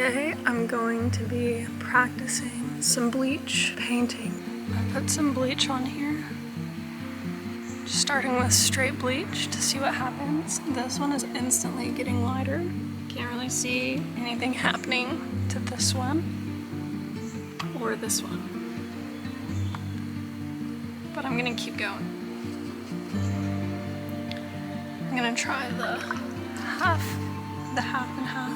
Today I'm going to be practicing some bleach painting. I put some bleach on here, just starting with straight bleach to see what happens. This one is instantly getting lighter. Can't really see anything happening to this one or this one, but I'm gonna keep going. I'm gonna try the half and half.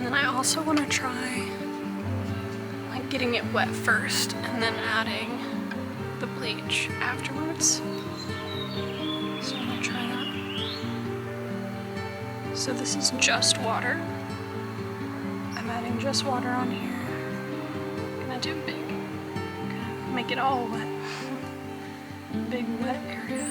I also want to try like getting it wet first and then adding the bleach afterwards. So I'm gonna try that. So this is just water. I'm adding just water on here. I'm gonna do big. Gonna make it all wet. Big wet area.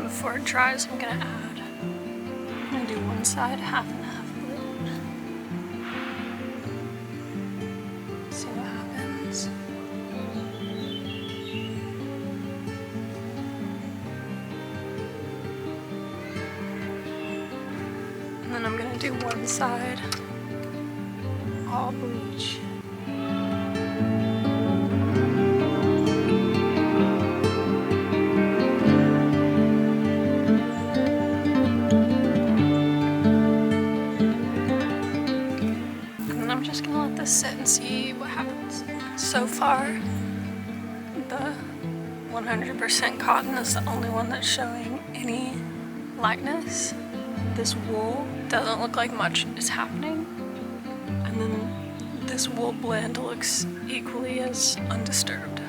Before it dries, I'm gonna do one side, half and half of it. See what happens. And then I'm gonna do one side, all bleach. I'm just gonna let this sit and see what happens. So far, the 100% cotton is the only one that's showing any lightness. This wool doesn't look like much is happening. And then this wool blend looks equally as undisturbed.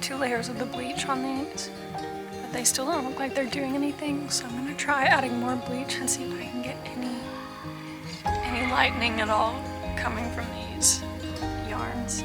2 layers of the bleach on these, but they still don't look like they're doing anything, so I'm gonna try adding more bleach and see if I can get any lightening at all coming from these yarns.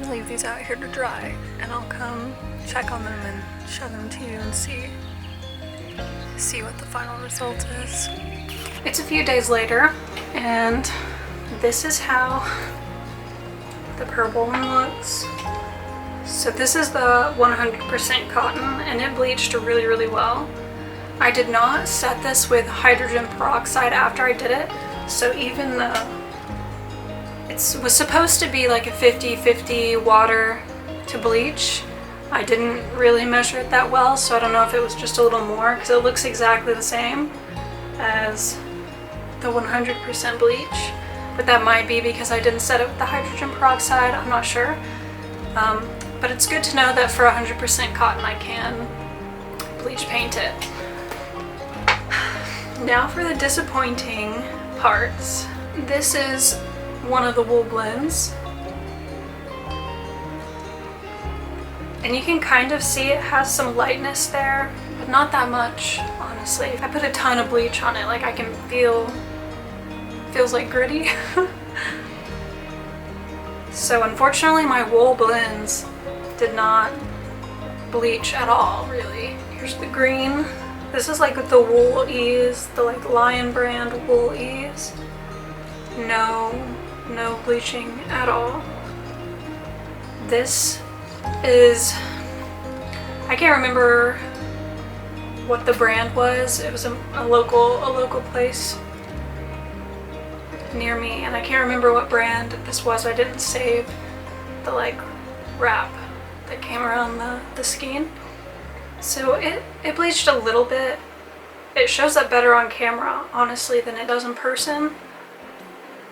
Leave these out here to dry, and I'll come check on them and show them to you and see what the final result is. It's a few days later, and this is how the purple one looks. So this is the 100% cotton, and it bleached really, really well. I did not set this with hydrogen peroxide after I did it, so even though it was supposed to be like a 50-50 water to bleach, I didn't really measure it that well, so I don't know if it was just a little more, because it looks exactly the same as the 100% bleach, but that might be because I didn't set it with the hydrogen peroxide, I'm not sure. But it's good to know that for 100% cotton I can bleach paint it. Now for the disappointing parts. This is one of the wool blends, and you can kind of see it has some lightness there, but not that much, honestly. I put a ton of bleach on it, like I can feels like gritty. So unfortunately my wool blends did not bleach at all, really. Here's the green. This is like the Wool Ease, the like Lion brand Wool Ease. No bleaching at all. This is, I can't remember what the brand was. It was a local place near me, and I can't remember what brand this was. I didn't save the like wrap that came around the skein. So it bleached a little bit. It shows up better on camera, honestly, than it does in person.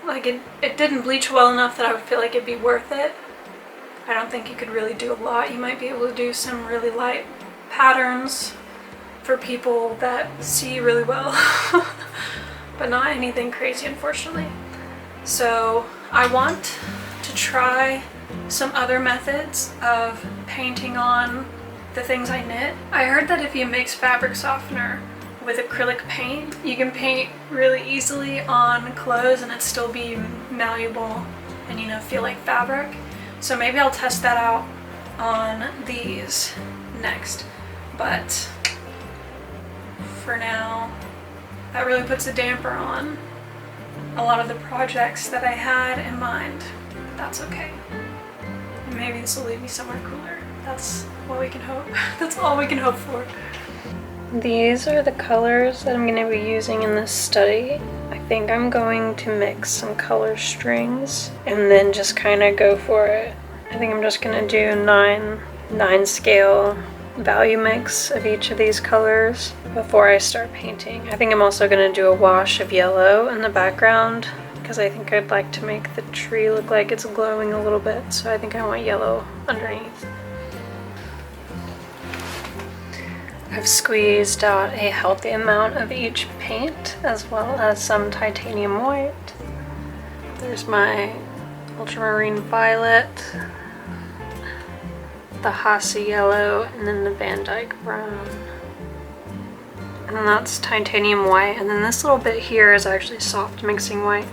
Like it didn't bleach well enough that I would feel like it'd be worth it. I don't think you could really do a lot. You might be able to do some really light patterns for people that see really well, but not anything crazy, unfortunately. So I want to try some other methods of painting on the things I knit. I heard that if you mix fabric softener with acrylic paint, you can paint really easily on clothes and it still be malleable and, you know, feel like fabric. So maybe I'll test that out on these next. But for now, that really puts a damper on a lot of the projects that I had in mind. That's okay. And maybe this will lead me somewhere cooler. That's what we can hope. That's all we can hope for. These are the colors that I'm going to be using in this study. I think I'm going to mix some color strings and then just kind of go for it. I think I'm just going to do 9 scale value mix of each of these colors before I start painting. I think I'm also going to do a wash of yellow in the background because I think I'd like to make the tree look like it's glowing a little bit, so I think I want yellow underneath. I've squeezed out a healthy amount of each paint as well as some titanium white. There's my ultramarine violet, the Hasi yellow, and then the Van Dyke brown. And then that's titanium white, and then this little bit here is actually soft mixing white.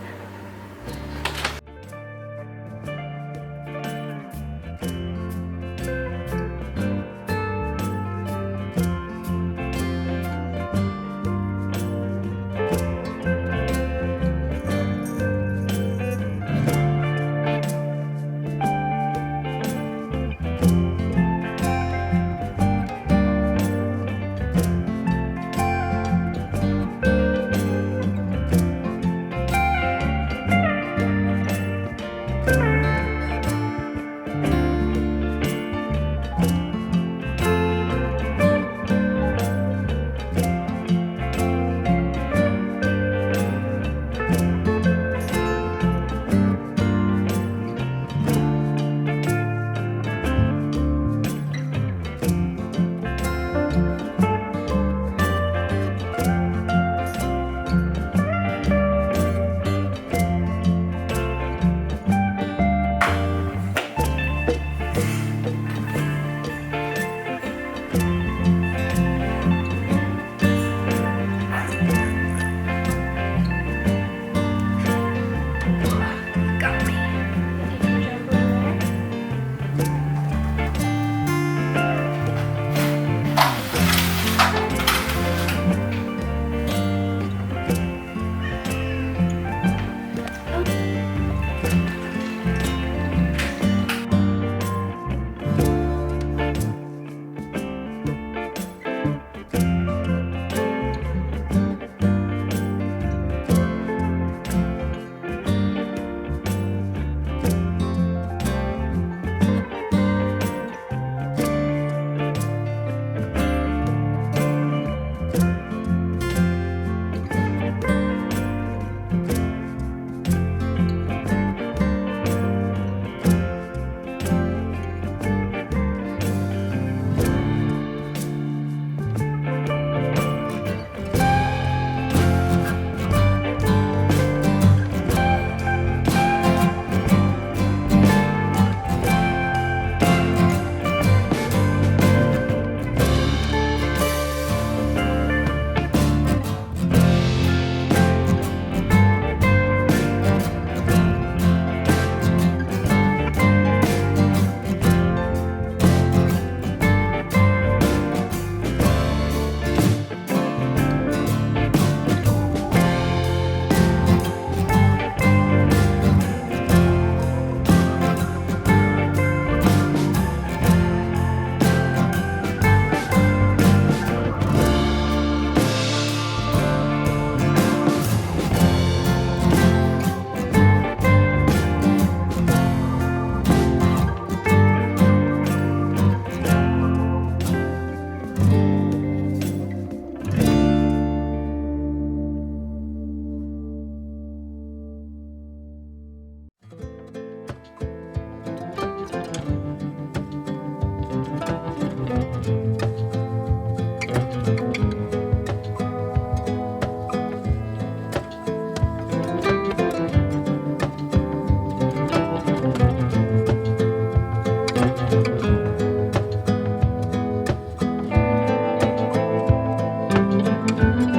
Bye.